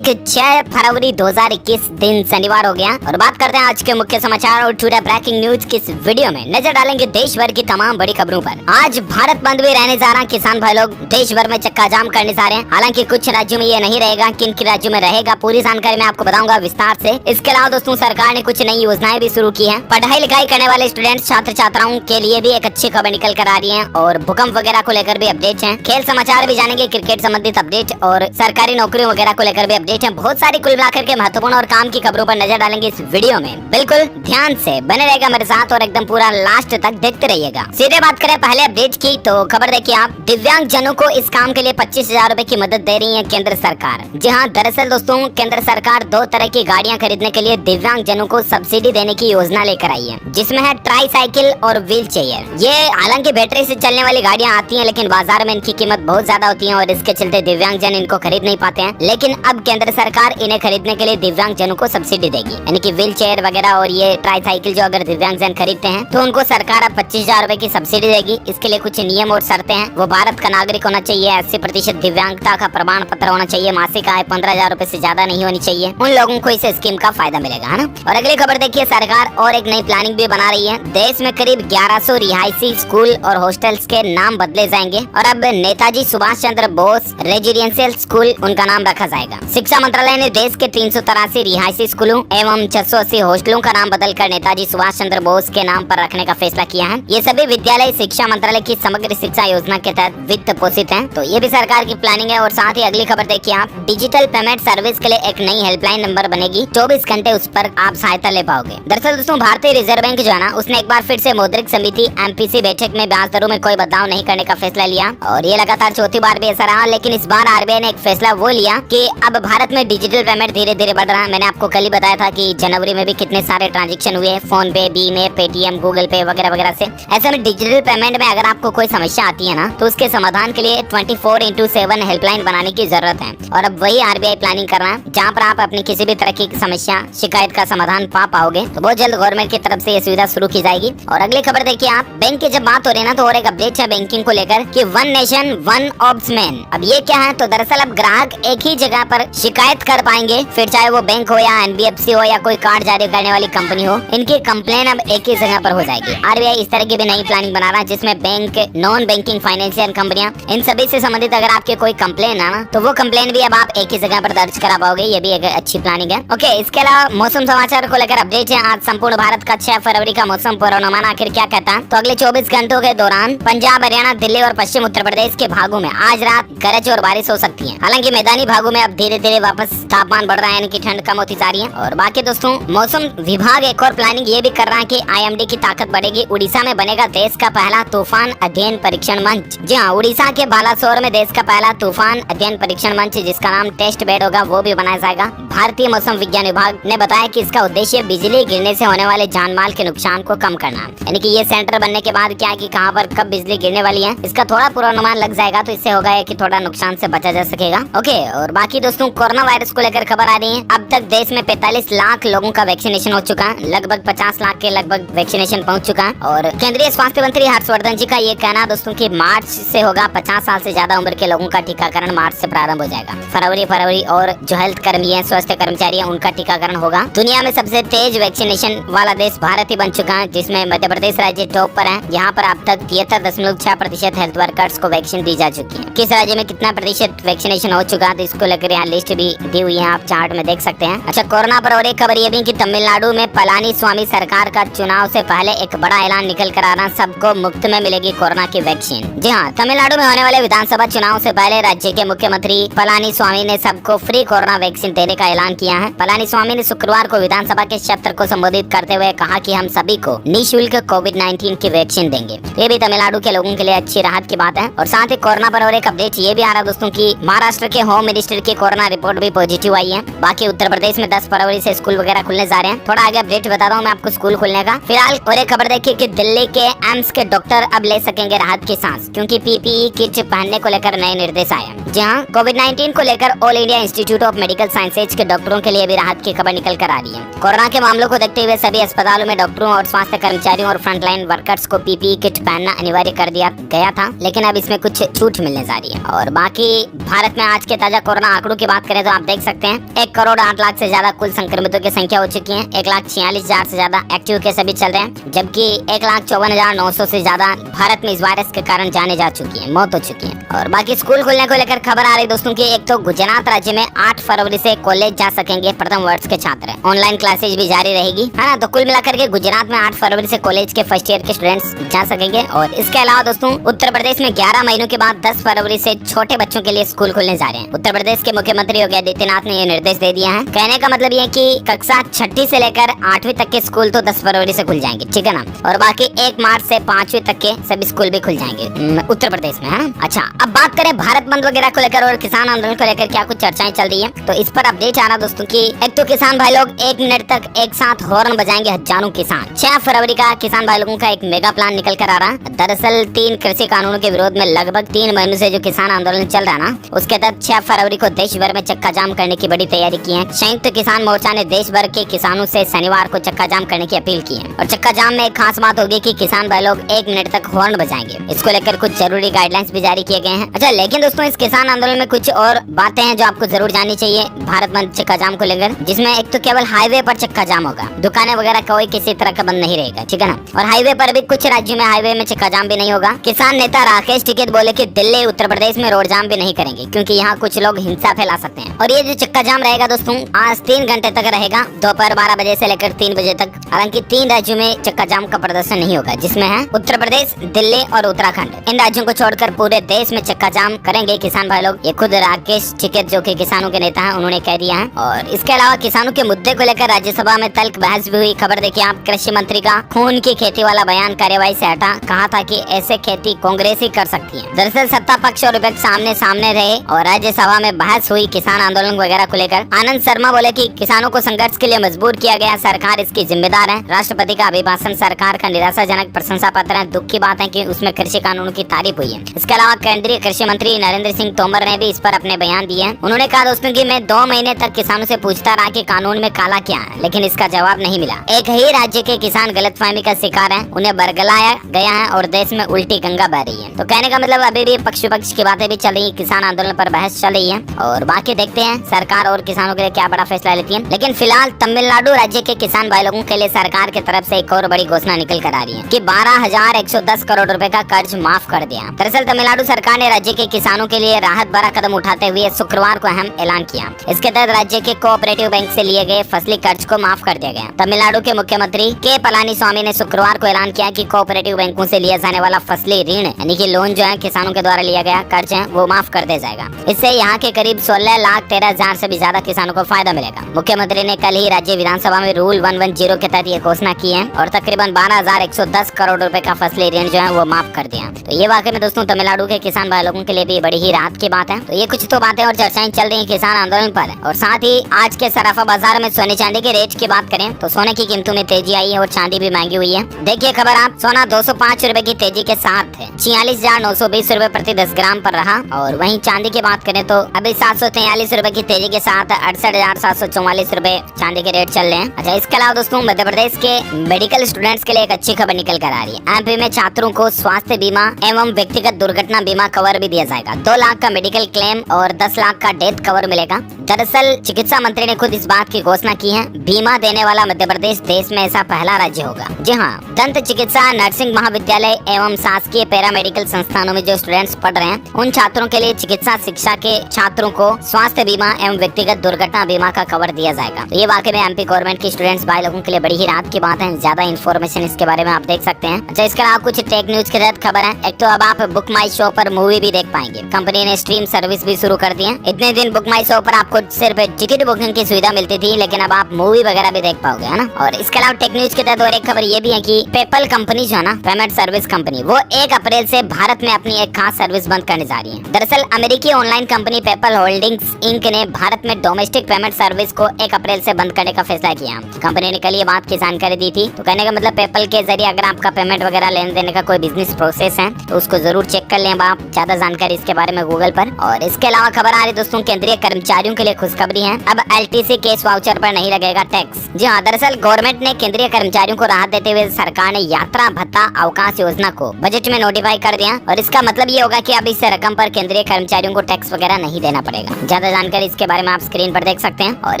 6 फरवरी 2021 दिन शनिवार हो गया और बात करते हैं आज के मुख्य समाचार और टुडे ब्रेकिंग न्यूज की इस वीडियो में नजर डालेंगे देश भर की तमाम बड़ी खबरों पर। आज भारत बंद भी रहने जा रहा, किसान भाई लोग देश भर में चक्का जाम करने जा रहे हैं। हालांकि कुछ राज्यों में ये नहीं रहेगा, किन किन राज्यों में रहेगा पूरी जानकारी मैं आपको बताऊंगा विस्तार से। इसके अलावा दोस्तों सरकार ने कुछ नई योजनाएं भी शुरू की है। पढ़ाई लिखाई करने वाले स्टूडेंट छात्र छात्राओं के लिए भी एक अच्छी खबर निकल कर आ रही है और भूकंप वगैरह को लेकर भी अपडेट है। खेल समाचार भी जानेंगे, क्रिकेट संबंधित अपडेट और सरकारी नौकरियों वगैरह को लेकर भी अपडेट है। बहुत सारी कुल मिलाकर के महत्वपूर्ण और काम की खबरों पर नजर डालेंगे इस वीडियो में। बिल्कुल ध्यान से बने रहेगा मेरे साथ और एकदम पूरा लास्ट तक देखते रहिएगा। सीधे बात करें पहले अपडेट की तो खबर देखिए आप, दिव्यांग जनों को इस काम के लिए 25,000 रूपए की मदद दे रही है केंद्र सरकार। जी हाँ, दरअसल दोस्तों केंद्र सरकार 2 तरह की गाड़ियां खरीदने के लिए दिव्यांग जनों को सब्सिडी देने की योजना लेकर आई है, जिसमें है ट्राई साइकिल और व्हील चेयर। ये हालांकि बैटरी से चलने वाली गाड़ियां आती हैं, लेकिन बाजार में इनकी कीमत बहुत ज्यादा होती है और इसके चलते दिव्यांग जन इनको खरीद नहीं पाते हैं। लेकिन अब केंद्र सरकार इन्हें खरीदने के लिए दिव्यांग जनों को सब्सिडी देगी, यानी कि व्हील चेयर वगैरह और ये ट्राई साइकिल जो अगर दिव्यांग जन खरीदते हैं तो उनको सरकार अब 25,000 रूपए की सब्सिडी देगी। इसके लिए कुछ नियम और शर्तें हैं। वो भारत का नागरिक होना चाहिए, 80% दिव्यांगता का प्रमाण पत्र होना चाहिए, मासिक आय 15,000 रूपए से ज्यादा नहीं होनी चाहिए। उन लोगों को इस स्कीम का फायदा मिलेगा, है ना। और अगली खबर देखिए, सरकार और एक नई प्लानिंग भी बना रही है। देश में करीब 1100 रिहायशी स्कूल और हॉस्टल्स के नाम बदले जाएंगे और अब नेताजी सुभाष चंद्र बोस रेजिडेंशियल स्कूल उनका नाम रखा जाएगा। शिक्षा मंत्रालय ने देश के 383 रिहायशी स्कूलों एवं 680 हॉस्टलों का नाम बदलकर नेताजी सुभाष चंद्र बोस के नाम पर रखने का फैसला किया है। ये सभी विद्यालय शिक्षा मंत्रालय की समग्र शिक्षा योजना के तहत वित्त पोषित हैं। तो ये भी सरकार की प्लानिंग है। और साथ ही अगली खबर देखिए आप, डिजिटल पेमेंट सर्विस के लिए एक नई हेल्पलाइन नंबर बनेगी। 24 घंटे उस पर आप सहायता ले पाओगे। दरअसल दोस्तों भारतीय रिजर्व बैंक जो है ना, उसने एक बार फिर से मौद्रिक समिति MPC बैठक में ब्याज दरों में कोई बदलाव नहीं करने का फैसला लिया और ये लगातार चौथी बार भी ऐसा रहा। लेकिन इस बार RBI ने एक फैसला वो लिया कि अब भारत में डिजिटल पेमेंट धीरे धीरे बढ़ रहा है। मैंने आपको कल ही बताया था कि जनवरी में भी कितने सारे ट्रांजैक्शन हुए फोन पे, बीम, पेटीएम, गूगल पे वगैरह वगैरह से। ऐसे में डिजिटल पेमेंट में अगर आपको कोई समस्या आती है ना, तो उसके समाधान के लिए 24x7 हेल्पलाइन बनाने की जरूरत है। और अब वही RBI प्लानिंग कर रहा है, जहाँ पर आप अपनी किसी भी तरह की समस्या शिकायत का समाधान पा पाओगे। तो बहुत जल्द गवर्नमेंट की तरफ से ये सुविधा शुरू की जाएगी। और अगली खबर देखिए आप, बैंक की जब बात हो रही है ना, तो और एक अपडेट है बैंकिंग को लेकर कि वन नेशन वन ऑब्समैन। अब ये क्या है, तो दरअसल अब ग्राहक एक ही जगह पर शिकायत कर पाएंगे, फिर चाहे वो बैंक हो या NBFC हो या कोई कार्ड जारी करने वाली कंपनी हो, इनकी कंप्लेन अब एक ही जगह पर हो जाएगी। RBI इस तरह की भी नई प्लानिंग बना रहा है, जिसमें बैंक, नॉन बैंकिंग फाइनेंशियल कंपनियां, इन सभी से संबंधित अगर आपके कोई कंप्लेन है ना, तो वो कंप्लेन भी अब आप एक ही जगह पर दर्ज करा पाओगे। ये भी एक अच्छी प्लानिंग है। ओके, इसके अलावा मौसम समाचार को लेकर अपडेट है। आज संपूर्ण भारत का 6 फरवरी का मौसम पूर्वानुमान आखिर क्या कहता है, तो अगले 24 घंटों के दौरान पंजाब, हरियाणा, दिल्ली और पश्चिम उत्तर प्रदेश के भागों में आज रात गरज और बारिश हो सकती है। हालांकि मैदानी भागों में अब धीरे धीरे वापस तापमान बढ़ रहा है, यानी कि ठंड कम होती जा रही है। और बाकी दोस्तों मौसम विभाग एक और प्लानिंग ये भी कर रहा है कि IMD की ताकत बढ़ेगी। उड़ीसा में बनेगा देश का पहला तूफान अध्ययन परीक्षण मंच। जी हाँ, उड़ीसा के बालासोर में देश का पहला तूफान अध्ययन परीक्षण मंच, जिसका नाम टेस्ट बेड होगा, वो भी बनाया जाएगा। भारतीय मौसम विज्ञान विभाग ने बताया कि इसका उद्देश्य बिजली गिरने से होने वाले जान माल के नुकसान को कम करना है। यानी कि ये सेंटर बनने के बाद क्या है कि कहाँ पर कब बिजली गिरने वाली है, इसका थोड़ा पूर्वानुमान लग जाएगा। तो इससे होगा कि थोड़ा नुकसान से बचा जा सकेगा। ओके, और बाकी दोस्तों कोरोना वायरस को लेकर खबर आ रही है। अब तक देश में 45 लाख लोगों का वैक्सीनेशन हो चुका है, लगभग 50 लाख के लगभग वैक्सीनेशन पहुंच चुका है। और केंद्रीय स्वास्थ्य मंत्री हर्षवर्धन जी का ये कहना दोस्तों कि मार्च से होगा 50 साल से ज्यादा उम्र के लोगों का टीकाकरण मार्च से प्रारंभ हो जाएगा। फरवरी और जो हेल्थ कर्मी है, स्वास्थ्य कर्मचारी है, उनका टीकाकरण होगा। दुनिया में सबसे तेज वैक्सीनेशन वाला देश भारत ही बन चुका है, जिसमें मध्य प्रदेश राज्य टॉप पर है। यहाँ पर अब तक 73.6% हेल्थ वर्कर्स को वैक्सीन दी जा चुकी है। किस राज्य में कितना प्रतिशत वैक्सीनेशन हो चुका है, तो इसको लेकर यहाँ लिस्ट भी दी हुई है, आप चार्ट में देख सकते हैं। अच्छा, कोरोना पर और एक खबर ये भी कि तमिलनाडु में पलानीस्वामी सरकार का चुनाव से पहले एक बड़ा ऐलान निकल कर आ रहा, सबको मुफ्त में मिलेगी कोरोना की वैक्सीन। जी हाँ, तमिलनाडु में होने वाले विधानसभा चुनाव से पहले राज्य के मुख्यमंत्री पलानीस्वामी ने सबको फ्री कोरोना वैक्सीन देने का ऐलान किया है। पलानीस्वामी ने शुक्रवार को विधानसभा के सत्र को संबोधित करते हुए कहा कि हम सभी को निःशुल्क कोविड-19 की वैक्सीन देंगे। ये भी तमिलनाडु के लोगों के लिए अच्छी राहत की बात है। और साथ ही कोरोना पर और एक अपडेट ये भी आ रहा दोस्तों की महाराष्ट्र के होम मिनिस्टर की कोरोना रिपोर्ट भी पॉजिटिव आई है। बाकी उत्तर प्रदेश में 10 फरवरी से स्कूल वगैरह खुलने जा रहे हैं। थोड़ा आगे अपडेट बताता हूँ मैं आपको स्कूल खुलने का। फिलहाल और एक खबर देखिए कि दिल्ली के एम्स के डॉक्टर अब ले सकेंगे राहत की सांस, क्योंकि PPE किट पहनने को लेकर नए निर्देश आए हैं। जहां कोविड-19 को लेकर all India institute of medical sciences के डॉक्टरों के लिए भी राहत की खबर निकल कर आ रही है। कोरोना के मामलों को देखते हुए सभी अस्पतालों में डॉक्टरों और स्वास्थ्य कर्मचारियों और फ्रंटलाइन वर्कर्स को PPE किट पहनना अनिवार्य कर दिया गया था, लेकिन अब इसमें कुछ छूट मिलने जा रही है। और बाकी भारत में आज के ताजा कोरोना आंकड़ों की बात करें तो आप देख सकते हैं 1,08,00,000 से ज्यादा कुल संक्रमितों की संख्या हो चुकी है। 1,46,000 से ज्यादा एक्टिव केस अभी चल रहे हैं, जबकि 1,54,900 से ज्यादा भारत में इस वायरस के कारण जाने जा चुकी है, मौत हो चुकी है। और बाकी स्कूल खुलने को लेकर खबर आ रही दोस्तों की, एक तो गुजरात राज्य में 8 फरवरी से कॉलेज जा सकेंगे प्रथम वर्ष के छात्र, ऑनलाइन क्लासेज भी जारी रहेगी, है ना। तो कुल मिलाकर के गुजरात में 8 फरवरी से कॉलेज के फर्स्ट ईयर के स्टूडेंट्स जा सकेंगे। और इसके अलावा दोस्तों उत्तर प्रदेश में 11 महीनों के बाद 10 फरवरी से छोटे बच्चों के लिए स्कूल खुलने जा रहे हैं। उत्तर प्रदेश के मुख्यमंत्री योगी आदित्यनाथ ने ये निर्देश दे दिया है। कहने का मतलब ये है कि कक्षा 6ठी से लेकर 8वीं तक के स्कूल तो 10 फरवरी से खुल जाएंगे, ठीक है ना। और बाकी 1 मार्च से 5वीं तक के सभी स्कूल भी खुल जाएंगे उत्तर प्रदेश में, है ना। अच्छा, अब बात करें भारत बंद वगैरह को लेकर और किसान आंदोलन को लेकर क्या कुछ चर्चाएं चल रही है, तो इस पर अपडेट आ रहा दोस्तों की एक तो किसान भाई लोग 1 मिनट तक एक साथ हॉर्न बजाएंगे हजारों किसान। 6 फरवरी का किसान भाई लोगों का एक मेगा प्लान निकल कर आ रहा है। दरअसल 3 कृषि कानूनों के विरोध में लगभग 3 महीनों से जो किसान आंदोलन चल रहा है ना, उसके तहत 6 फरवरी को देश भर में चक्का जाम करने की बड़ी तैयारी की है। संयुक्त किसान मोर्चा ने देश भर के किसानों से शनिवार को चक्का जाम करने की अपील की है। और चक्का जाम में एक खास बात होगी कि किसान भाई लोग 1 मिनट तक हॉर्न बजाएंगे। इसको लेकर कुछ जरूरी गाइडलाइंस भी जारी किए गए हैं। अच्छा, लेकिन दोस्तों इस किसान आंदोलन में कुछ और बातें हैं जो आपको जरूर जाननी चाहिए भारत बंद चक्का जाम को लेकर, जिसमें एक तो केवल हाईवे पर चक्का जाम होगा, दुकानें वगैरह कोई किसी तरह का बंद नहीं रहेगा, ठीक है ना। और हाईवे पर भी कुछ राज्यों में हाईवे में चक्का जाम भी नहीं होगा। किसान नेता राकेश टिकैत बोले कि दिल्ली उत्तर प्रदेश में रोड जाम भी नहीं करेंगे, क्योंकि यहाँ कुछ लोग हिंसा फैला सकते हैं। और ये जो चक्का जाम रहेगा दोस्तों आज 3 घंटे तक रहेगा, दोपहर 12 बजे से लेकर 3 बजे तक। हालांकि 3 राज्यों में चक्का जाम का प्रदर्शन नहीं होगा, जिसमें है उत्तर प्रदेश, दिल्ली और उत्तराखंड। इन राज्यों को छोड़कर पूरे देश में चक्का जाम करेंगे किसान भाई लोग। ये खुद राकेश टिकैत जो कि किसानों के नेता हैं उन्होंने कह दिया है। और इसके अलावा किसानों के मुद्दे को लेकर राज्यसभा में तल्ख बहस भी हुई। खबर देखिए आप, कृषि मंत्री का खून की खेती वाला बयान कार्यवाही से हटा, कहा था कि ऐसे खेती कांग्रेस ही कर सकती है। दरअसल सत्ता पक्ष और विपक्ष सामने सामने रहे और राज्यसभा में बहस हुई किसान आंदोलन वगैरह को लेकर। आनंद शर्मा बोले कि किसानों को संघर्ष के लिए मजबूर किया गया, सरकार इसकी जिम्मेदार है। राष्ट्रपति का अभिभाषण सरकार का निराशाजनक प्रशंसा पत्र है। दुख की बात है कि उसमें कृषि कानूनों की तारीफ हुई है। इसके अलावा केंद्रीय कृषि मंत्री नरेंद्र सिंह तोमर ने भी इस पर अपने बयान दिए हैं। उन्होंने कहा दोस्तों कि मैं 2 महीने तक किसानों से पूछता रहा कि कानून में काला क्या है, लेकिन इसका जवाब नहीं मिला। एक ही राज्य के किसान गलतफहमी का शिकार हैं, उन्हें बरगलाया गया है और देश में उल्टी गंगा बह रही है। तो कहने का मतलब अभी भी पक्ष की बातें भी चल रही है, किसान आंदोलन पर बहस चल रही है। और बाकी देखते हैं सरकार और किसानों के लिए क्या बड़ा फैसला लेती है। लेकिन फिलहाल तमिलनाडु राज्य के किसान भाई लोगों के लिए सरकार की तरफ से एक और बड़ी घोषणा निकल कर आ रही है कि 12,110 करोड़ रुपए का कर्ज माफ कर दिया। दरअसल तमिलनाडु सरकार ने राज्य के किसानों के लिए राहत भरा कदम उठाते हुए शुक्रवार को अहम ऐलान किया। इसके तहत राज्य के कोऑपरेटिव बैंक से लिए गए फसली कर्ज को माफ कर दिया गया। तमिलनाडु के मुख्यमंत्री के पलानीस्वामी ने शुक्रवार को ऐलान किया कि कोऑपरेटिव बैंकों से लिया जाने वाला फसली ऋण यानी कि लोन जो है किसानों के द्वारा लिया गया कर्ज है वो माफ कर दिया जाएगा। इससे यहाँ के करीब 16,13,000 से भी ज्यादा किसानों को फायदा मिलेगा। मुख्यमंत्री ने कल ही राज्य विधानसभा में रूल 110 के तहत ये घोषणा की है और तकरीबन 12,110 करोड़ रुपए का फसली ऋण जो है वो माफ कर दिया। तो ये वाकई में दोस्तों तमिलनाडु के किसान भाई लोगों के लिए भी बड़ी ही राहत की बात है। तो ये कुछ तो बातें और चर्चाएं चल रही है किसान आंदोलन पर। और साथ ही आज के सराफा बाजार में सोने चांदी के रेट की बात करें तो सोने की कीमतों में तेजी आई है और चांदी भी महंगी हुई है। देखिए खबर आप, सोना 205 रुपए की तेजी के साथ 46,920 रुपए प्रति 10 ग्राम पर रहा। और वहीं चांदी की बात करें तो अभी 743 रुपए की तेजी के साथ 68,744 रुपए चांदी के रेट चल रहे हैं। अच्छा, इसके अलावा दोस्तों मध्य प्रदेश के मेडिकल स्टूडेंट्स के लिए एक अच्छी खबर निकल कर आ रही है। एमपी में छात्रों को स्वास्थ्य बीमा एवं व्यक्तिगत दुर्घटना बीमा कवर भी दिया जाएगा। 2 लाख का मेडिकल क्लेम और 10 लाख का डेथ कवर मिलेगा। दरअसल चिकित्सा मंत्री ने खुद इस बात की घोषणा की है। बीमा देने वाला मध्य प्रदेश देश में ऐसा पहला राज्य होगा। जी हाँ, दंत चिकित्सा, नर्सिंग महाविद्यालय एवं शासकीय पैरामेडिकल संस्थानों में जो स्टूडेंट्स पढ़ रहे हैं उन छात्रों के लिए चिकित्सा शिक्षा के छात्रों को स्वास्थ्य बीमा एवं व्यक्तिगत दुर्घटना बीमा का कवर दिया जाएगा। तो ये वाकई में एमपी गवर्नमेंट की स्टूडेंट्स भाई लोगों के लिए बड़ी ही राहत की बात है। ज्यादा इन्फॉर्मेशन इसके बारे में आप देख सकते हैं। अच्छा, इसके अलावा कुछ टेक न्यूज के तहत खबर है। एक तो अब आप बुक माई शो पर मूवी भी देख पाएंगे। कंपनी ने स्ट्रीम सर्विस भी शुरू कर दी है। इतने दिन बुक माई शो पर आपको सिर्फ टिकट बुकिंग की सुविधा मिलती थी, लेकिन अब आप मूवी वगैरह भी देख पाओगे, है ना। और इसके अलावा टेक न्यूज के तहत और एक खबर ये भी है कि पेपल कंपनी जो है ना, पेमेंट सर्विस कंपनी, वो 1 अप्रैल से भारत में अपनी एक खास सर्विस बंद करने जा रही है। दरअसल अमेरिकी online company PayPal Holdings Inc ने भारत में डोमेस्टिक पेमेंट सर्विस को 1 अप्रैल से बंद करने का फैसला किया। कंपनी ने कल ये बात की जानकारी दी थी। तो कहने का मतलब पेपल के जरिए अगर आपका पेमेंट वगैरह लेने देने का कोई बिजनेस प्रोसेस है तो उसको जरूर चेक कर लें आप। ज्यादा जानकारी इसके बारे में गूगल पर। और इसके अलावा खबर आ रही दोस्तों केंद्रीय कर्मचारियों के लिए खुशखबरी है। अब एलटीसी केस वाउचर पर नहीं लगेगा टैक्स। जी हाँ, दरअसल गवर्नमेंट ने केंद्रीय कर्मचारियों को राहत देते हुए सरकार ने यात्रा भत्ता अवकाश योजना को बजट में नोटिफाई कर दिया। और इसका मतलब ये होगा कि अब इस रकम पर केंद्रीय कर्मचारियों को टैक्स वगैरह नहीं देना पड़ेगा। ज्यादा जानकारी इसके बारे में आप स्क्रीन पर देख सकते हैं। और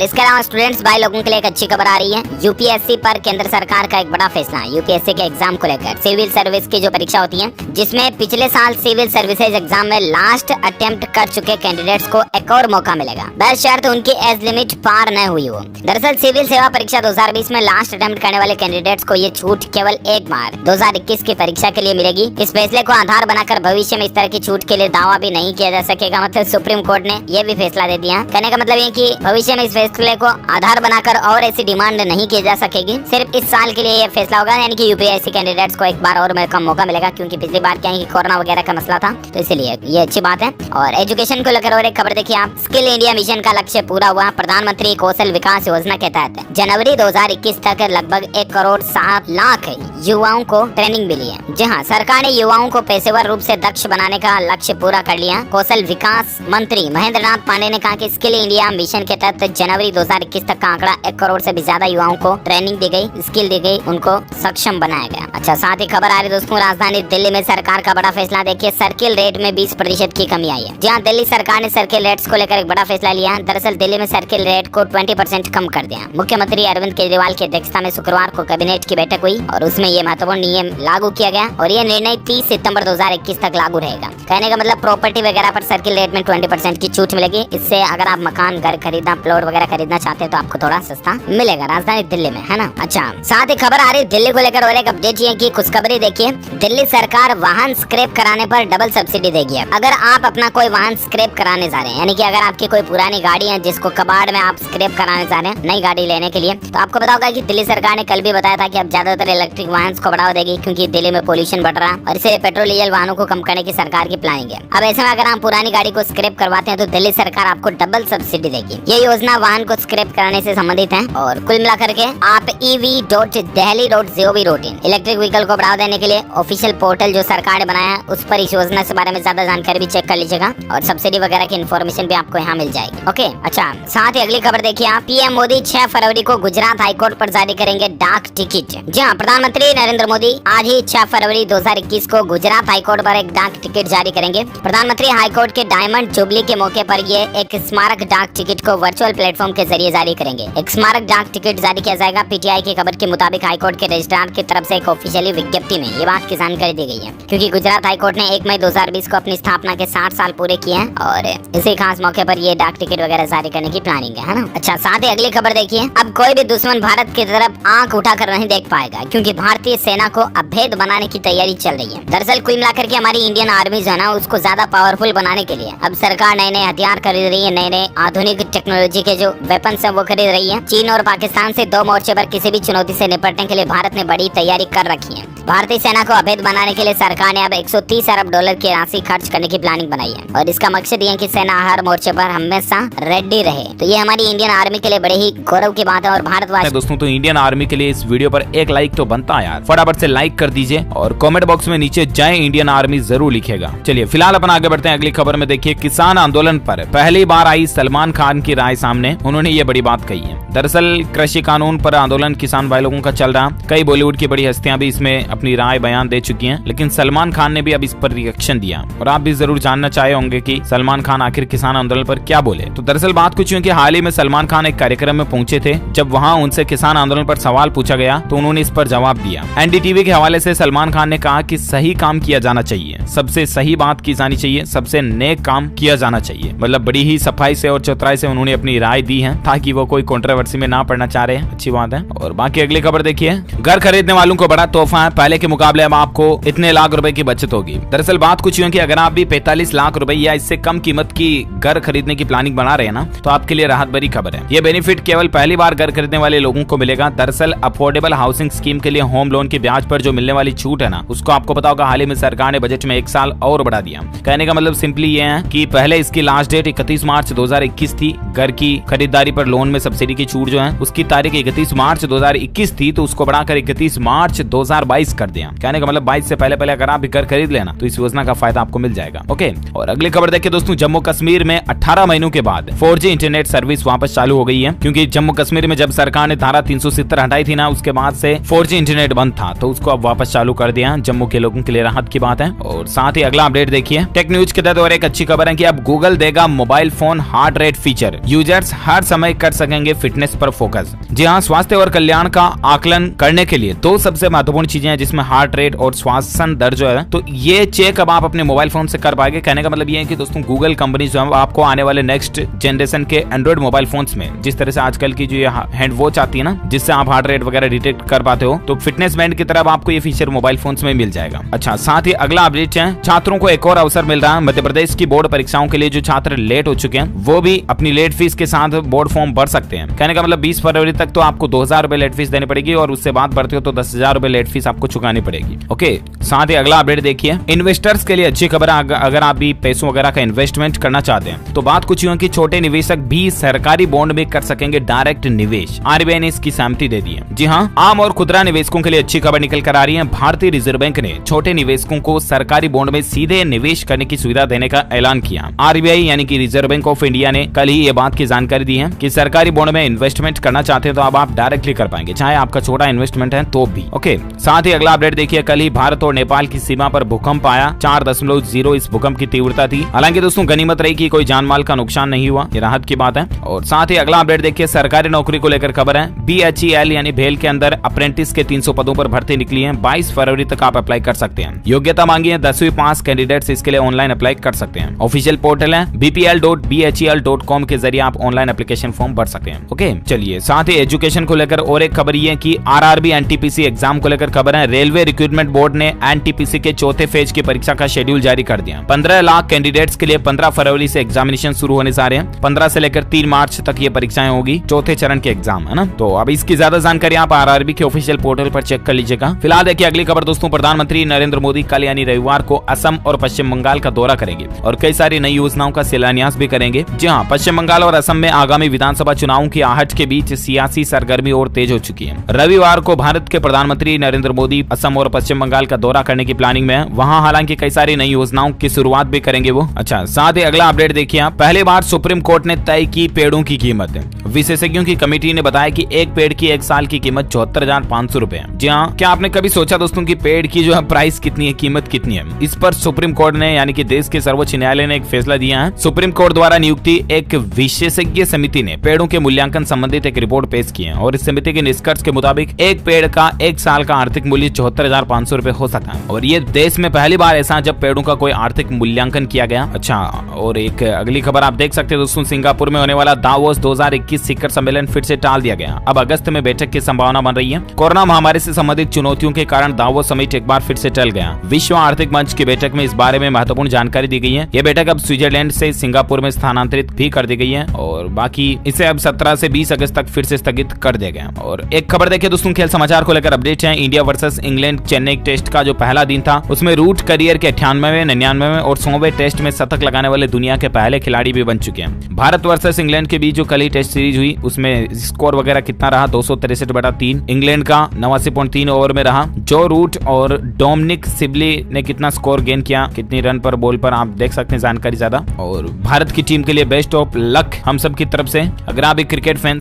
इसके अलावा स्टूडेंट्स भाई लोगों के लिए एक अच्छी खबर आ रही है। यूपीएससी पर केंद्र सरकार का एक बड़ा फैसला। यूपीएससी के एग्जाम को लेकर सिविल सर्विस की जो परीक्षा होती है, जिसमें पिछले साल सिविल सर्विसेज एग्जाम में लास्ट अटेम्प्ट कर चुके कैंडिडेट्स को एक और मौका मिलेगा, बशर्त उनकी एज लिमिट पार न हुई हो। दरअसल सिविल सेवा परीक्षा 2020 में लास्ट अटेम्प्ट करने वाले कैंडिडेट्स को ये छूट केवल एक बार 2021 की परीक्षा के लिए मिलेगी। इस फैसले को आधार बनाकर भविष्य में इस तरह की छूट के लिए दावा भी नहीं किया जा सकेगा। मतलब सुप्रीम कोर्ट ने ये भी फैसला दे दिया। कहने का मतलब ये कि भविष्य में इस फैसले को आधार बनाकर और ऐसी डिमांड नहीं की जा सकेगी। सिर्फ इस साल के लिए ये फैसला होगा, यानी कि यूपीएससी कैंडिडेट्स को एक बार और कम मौका मिलेगा, क्योंकि पिछली बार क्या है कि कोरोना वगैरह का मसला था, तो इसलिए ये अच्छी बात है। और एजुकेशन को लेकर और एक खबर देखिए आप। स्किल इंडिया मिशन का लक्ष्य पूरा हुआ। प्रधानमंत्री कौशल विकास योजना के तहत जनवरी 2021 तक लगभग 1 करोड़ 7 लाख युवाओं को ट्रेनिंग मिली है। जी हाँ, सरकार ने युवाओं को पेशेवर रूप से दक्ष बनाने का लक्ष्य पूरा कर लिया। कौशल विकास मंत्री महेंद्र नाथ पांडे ने कहा कि स्किल इंडिया मिशन के तहत जनवरी 2021 तक का आंकड़ा 1 करोड़ से भी ज्यादा युवाओं को ट्रेनिंग दी गई, स्किल दी गई, उनको सक्षम बनाया गया। अच्छा, साथ ही खबर आ रही दोस्तों, राजधानी दिल्ली में सरकार का बड़ा फैसला। देखिए, सर्किल रेट में 20% की कमी आई है। जहाँ दिल्ली सरकार ने सर्किल रेट्स को लेकर एक बड़ा फैसला लिया। दरअसल दिल्ली में सर्किल रेट को 20% कम कर दिया। मुख्यमंत्री अरविंद केजरीवाल की अध्यक्षता में शुक्रवार को कैबिनेट की बैठक हुई और उसमें ये महत्वपूर्ण नियम लागू किया गया और ये निर्णय 30 सितंबर 2021 तक लागू रहेगा। कहने का मतलब प्रॉपर्टी वगैरह पर सर्किल रेट में 20% की छूट मिलेगी। इससे अगर आप मकान, घर खरीदना, प्लॉट वगैरह खरीदना चाहते हैं तो आपको थोड़ा सस्ता मिलेगा राजधानी दिल्ली में, है ना। अच्छा, साथ ही खबर आ रही दिल्ली को लेकर और एक अपडेट ये की खुशखबरी देखिए। दिल्ली सरकार वाहन स्क्रैप कराने पर डबल सब्सिडी देगी। अगर आप अपना कोई वाहन स्क्रैप कराने जा रहे हैं, यानी कि अगर आपकी कोई पुरानी गाड़ी है जिसको कबाड़ में आप स्क्रैप कराने जा रहे हैं नई गाड़ी लेने के लिए, तो आपको पता होगा कि दिल्ली सरकार ने कल भी बताया था कि अब ज्यादातर इलेक्ट्रिक वाहन को बढ़ावा देगी, क्योंकि दिल्ली में पोल्यूशन बढ़ रहा है और इसे पेट्रोल डीजल वाहनों को कम करने की सरकार की प्लानिंग है। अब ऐसे में अगर आप पुरानी गाड़ी को स्क्रैप करवाते हैं तो दिल्ली सरकार आपको डबल सब्सिडी देगी। ये योजना वाहन को स्क्रैप कराने से संबंधित है और कुल मिलाकर के आप ev.delhi.gov.in इलेक्ट्रिक व्हीकल को बढ़ावा देने के लिए ऑफिशियल पोर्टल जो सरकार ने बनाया है उस पर इस योजना के बारे में ज्यादा जानकारी भी चेक कर लीजिएगा और सब्सिडी वगैरह की इन्फॉर्मेशन भी आपको यहाँ मिल जाएगी। ओके, अच्छा, साथ ही अगली खबर देखिए आप। पीएम मोदी 6 फरवरी को गुजरात हाईकोर्ट पर जारी करेंगे डाक टिकट। जी हाँ, प्रधानमंत्री नरेंद्र मोदी आज ही 6 फरवरी 2021 को गुजरात हाईकोर्ट पर एक डाक टिकट जारी करेंगे। प्रधानमंत्री हाईकोर्ट के डायमंड जुबली के मौके पर ये एक स्मारक डाक टिकट को वर्चुअल प्लेटफॉर्म के जरिए जारी करेंगे। एक स्मारक डाक टिकट जारी किया जाएगा। पीटीआई की खबर के मुताबिक हाईकोर्ट के रजिस्ट्रार की तरफ से एक ऑफिशियली विज्ञप्ति में ये बात की जानकारी दी गई है, क्योंकि गुजरात हाईकोर्ट ने 1 मई 2020 को अपनी स्थापना के 60 साल पूरे किए हैं और इसी खास मौके पर ये डाक टिकट वगैरह जारी करने की प्लानिंग है ना। अच्छा, साथ ही अगली खबर देखिए। अब कोई भी दुश्मन भारत की तरफ आंख उठाकर नहीं देख पाएगा, क्योंकि भारतीय सेना को अभेद बनाने की तैयारी चल रही है। दरअसल कुल मिलाकर के हमारी इंडियन आर्मी जो है ना, उसको ज्यादा पावरफुल बनाने के लिए अब सरकार नए नए हथियार खरीद रही है, नए नए आधुनिक टेक्नोलॉजी के जो वेपन्स है वो खरीद रही है। चीन और पाकिस्तान से 2 मोर्चे पर किसी भी चुनौती से निपटने के लिए भारत ने बड़ी तैयारी कर रखी है। भारतीय सेना को अभेद बनाने के लिए सरकार ने अब 130 अरब डॉलर की राशि खर्च करने की प्लानिंग बनाई है और इसका मकसद ये है कि सेना हर मोर्चे पर हमेशा रेडी रहे। तो ये हमारी इंडियन आर्मी के लिए बड़े ही गौरव की बात है और भारतवासी दोस्तों, तो इंडियन आर्मी के लिए इस वीडियो पर एक लाइक तो बनता है यार, फटाफट से लाइक कर दीजिए और कमेंट बॉक्स में नीचे जय इंडियन आर्मी जरूर लिखेगा। चलिए फिलहाल अपन आगे बढ़ते हैं अगली खबर में। देखिए, किसान आंदोलन पर पहली बार आई सलमान खान की राय सामने। उन्होंने ये बड़ी बात कही है। दरअसल कृषि कानून पर आंदोलन किसान भाई लोगों का चल रहा। कई बॉलीवुड की बड़ी हस्तियां भी इसमें अपनी राय बयान दे चुकी हैं, लेकिन सलमान खान ने भी अब इस पर रिएक्शन दिया और आप भी जरूर जानना चाहे होंगे कि सलमान खान आखिर किसान आंदोलन पर क्या बोले। तो दरअसल बात कुछ यूं कि हाल ही में सलमान खान एक कार्यक्रम में पहुंचे थे। जब वहां उनसे किसान आंदोलन पर सवाल पूछा गया तो उन्होंने इस पर जवाब दिया। एनडीटीवी के हवाले से सलमान खान ने कहा कि सही काम किया जाना चाहिए, सबसे सही बात की जानी चाहिए, सबसे नेक काम किया जाना चाहिए। मतलब बड़ी ही सफाई से और चतुराई से उन्होंने अपनी राय दी है ताकि वो कोई कंट्रोवर्सी में ना पड़ना चाह रहे हैं। अच्छी बात है। और बाकी अगली खबर देखिए। घर खरीदने वालों को बड़ा तोहफा है। पहले के मुकाबले अब आपको इतने लाख रुपए की बचत होगी। दरअसल बात कुछ यूं कि अगर आप भी 45 लाख रुपए या इससे कम कीमत की घर खरीदने की प्लानिंग बना रहे हैं ना, तो आपके लिए राहत भरी खबर है। ये बेनिफिट केवल पहली बार घर खरीदने वाले लोगों को मिलेगा। दरअसल अफोर्डेबल हाउसिंग स्कीम के लिए होम लोन के ब्याज पर जो मिलने वाली छूट है ना, उसको आपको पता होगा हाल ही में सरकार ने बजट में 1 साल और बढ़ा दिया। कहने का मतलब सिंपली ये है कि पहले इसकी लास्ट डेट 31 मार्च 2021 थी। घर की खरीदारी पर लोन में सब्सिडी की छूट जो है उसकी तारीख 31 मार्च 2021 थी, तो उसको बढ़ाकर 31 मार्च 2022 कर दिया। कहने का मतलब 22 से पहले अगर आप भी घर खरीद लेना तो इस योजना का फायदा आपको मिल जाएगा। ओके, और अगली खबर देखिए दोस्तों। जम्मू कश्मीर में 18 महीनों के बाद 4G इंटरनेट सर्विस वापस चालू हो गई है, क्योंकि जम्मू कश्मीर में जब सरकार ने धारा 370 हटाई थी ना, उसके बाद से 4G इंटरनेट बंद था, तो उसको अब वापस चालू कर दिया। जम्मू के लोगों के लिए राहत की बात है। और साथ ही अगला अपडेट देखिए टेक न्यूज के तहत और एक अच्छी खबर है कि अब गूगल देगा mobile phone heart rate feature. Users हर समय कर सकेंगे फिटनेस पर फोकस। जी हाँ, स्वास्थ्य और कल्याण का आकलन करने के लिए दो सबसे महत्वपूर्ण चीजें हैं जिसमें हार्ट रेट और श्वसन दर जो है, तो ये चेक अब आप अपने मोबाइल फोन से कर पाएंगे। कहने का मतलब ये है कि दोस्तों गूगल कंपनी जो है आपको आने वाले नेक्स्ट जनरेशन के एंड्रॉइड मोबाइल फोन्स में जिस तरह से आजकल की जो हैंड वॉच आती है ना, जिससे आप हार्ट रेट वगैरह डिटेक्ट कर पाते हो, तो फिटनेस बैंड की तरह आपको ये फीचर मोबाइल फोन्स में मिल जाएगा। अच्छा, साथ ही अगला अपडेट है छात्रों को एक और अवसर मिल रहा है। मध्य प्रदेश की बोर्ड परीक्षाओं के लिए जो छात्र लेट हो चुके हैं वो भी अपनी लेट फीस के साथ बोर्ड फॉर्म भर सकते हैं। कहने का मतलब 20 फरवरी तक तो आपको 2000 रुपए लेट फीस देनी पड़ेगी और उससे बाद भरते हो तो 10,000 रुपए लेट फीस आपको चुकानी पड़ेगी। ओके, साथ ही अगला अपडेट देखिए इन्वेस्टर्स के लिए अच्छी खबर है। अगर आप भी पैसों वगैरह का इन्वेस्टमेंट करना चाहते हैं तो बात कुछ यूं कि छोटे निवेशक भी सरकारी बॉन्ड में कर सकेंगे डायरेक्ट निवेश। आरबीआई ने इसकी सहमति दे दी है। जी हाँ, आम और खुदरा निवेशकों के लिए अच्छी खबर निकल कर आ रही है। भारतीय रिजर्व बैंक ने छोटे निवेशकों को सरकारी बॉन्ड में सीधे निवेश करने की सुविधा देने का ऐलान किया। आरबीआई यानी कि रिजर्व बैंक ऑफ इंडिया ने कल ही ये बात की जानकारी दी है कि सरकारी बॉन्ड में इन्वेस्टमेंट करना चाहते हैं तो अब आप डायरेक्टली कर पाएंगे, चाहे आपका छोटा इन्वेस्टमेंट है तो भी। ओके, साथ ही अगला अपडेट देखिए कल ही भारत और नेपाल की सीमा पर भूकंप आया। 4.0 इस भूकंप की तीव्रता थी। हालांकि दोस्तों गनीमत रही कि कोई जान माल का नुकसान नहीं हुआ, ये राहत की बात है। और साथ ही अगला अपडेट देखिए सरकारी नौकरी को लेकर खबर है। BHEL यानी भेल के अंदर अप्रेंटिस के 300 पदों पर भर्ती निकली है। 22 फरवरी तक आप अप्लाई कर सकते हैं। योग्यता मांगी है 10वीं पास कैंडिडेट्स इसके लिए ऑनलाइन अप्लाई कर सकते हैं। ऑफिशियल पोर्टल है bpl.bhel.com के जरिए आप ऑनलाइन एप्लीकेशन फॉर्म भर सकते हैं। ओके, चलिए साथ ही एजुकेशन को लेकर और एक खबर ये कि RRB NTPC एग्जाम को लेकर खबर है। रेलवे रिक्रूटमेंट बोर्ड ने NTPC के चौथे फेज की परीक्षा का शेड्यूल जारी कर दिया। 15 लाख कैंडिडेट्स के लिए 15 फरवरी से एग्जामिनेशन शुरू होने जा रहे हैं। 15 से लेकर 3 मार्च तक ये परीक्षाएं होगी, चौथे चरण के एग्जाम है ना। तो अब इसकी ज्यादा जानकारी आप RRB के ऑफिशियल पोर्टल पर चेक कर लीजिएगा। फिलहाल देखिए अगली खबर दोस्तों, प्रधानमंत्री नरेंद्र मोदी कल यानी रविवार को असम और पश्चिम बंगाल का दौरा करेंगे और कई सारी नई योजनाओं का शिलान्यास भी करेंगे। जी हाँ, पश्चिम बंगाल और असम में आगामी विधानसभा चुनावों की आहट के बीच सियासी सरगर्मी और तेज हो चुकी है। रविवार को भारत के प्रधानमंत्री नरेंद्र मोदी असम और पश्चिम बंगाल का दौरा करने की प्लानिंग में है। वहाँ हालांकि कई सारी नई योजनाओं की शुरुआत भी करेंगे वो। अच्छा, साथ ही अगला अपडेट देखिए आप, पहली बार सुप्रीम कोर्ट ने तय की पेड़ों की कीमत। विशेषज्ञों की कमेटी ने बताया कि एक पेड़ की एक साल की कीमत 74,500 रुपए है। जी हाँ, क्या आपने कभी सोचा दोस्तों कि पेड़ की जो है प्राइस कितनी है, कीमत कितनी है? इस पर सुप्रीम कोर्ट ने यानी कि देश के सर्वोच्च न्यायालय ने एक फैसला दिया है। सुप्रीम कोर्ट द्वारा नियुक्ति एक विशेषज्ञ समिति ने पेड़ों के मूल्यांकन संबंधित एक रिपोर्ट पेश की है और इस समिति के निष्कर्ष के मुताबिक एक पेड़ का एक साल का आर्थिक मूल्य 74,500 रुपए हो सकता है और ये देश में पहली बार ऐसा जब पेड़ों का कोई आर्थिक मूल्यांकन किया गया। अच्छा, और एक अगली खबर आप देख सकते हैं दोस्तों, सिंगापुर में होने वाला दावोस 2021 शिखर सम्मेलन फिर से टाल दिया गया। अब अगस्त में बैठक की संभावना बन रही है। कोरोना महामारी से संबंधित चुनौतियों के कारण दावोस समिट एक बार फिर से टल गया। विश्व आर्थिक मंच की बैठक में इस बारे में महत्वपूर्ण जानकारी दी गई है। यह बैठक अब स्विट्जरलैंड से सिंगापुर में स्थानांतरित भी कर दी गई है और बाकी इसे अब 17 से 20 अगस्त तक फिर से स्थगित कर दिया गया। और एक खबर देखिए दोस्तों, खेल समाचार को लेकर अपडेट है। India versus England Chennai test का जो पहला दिन था उसमें रूट करियर के 98वें, 99वें और 100वें टेस्ट में शतक लगाने वाले दुनिया के पहले खिलाड़ी भी बन चुके हैं। भारत वर्सेस इंग्लैंड के बीच जो कल ही टेस्ट सीरीज हुई उसमें स्कोर वगैरह कितना रहा, 263/3। इंग्लैंड का 89.3 ओवर में रहा। जो रूट और डोमिनिक सिबली ने कितना स्कोर गेन किया, कितनी रन पर बॉल पर, आप देख सकते हैं जानकारी ज्यादा। और भारत की टीम के लिए बेस्ट ऑफ लक हम सब की तरफ से। अगर आप एक क्रिकेट फैन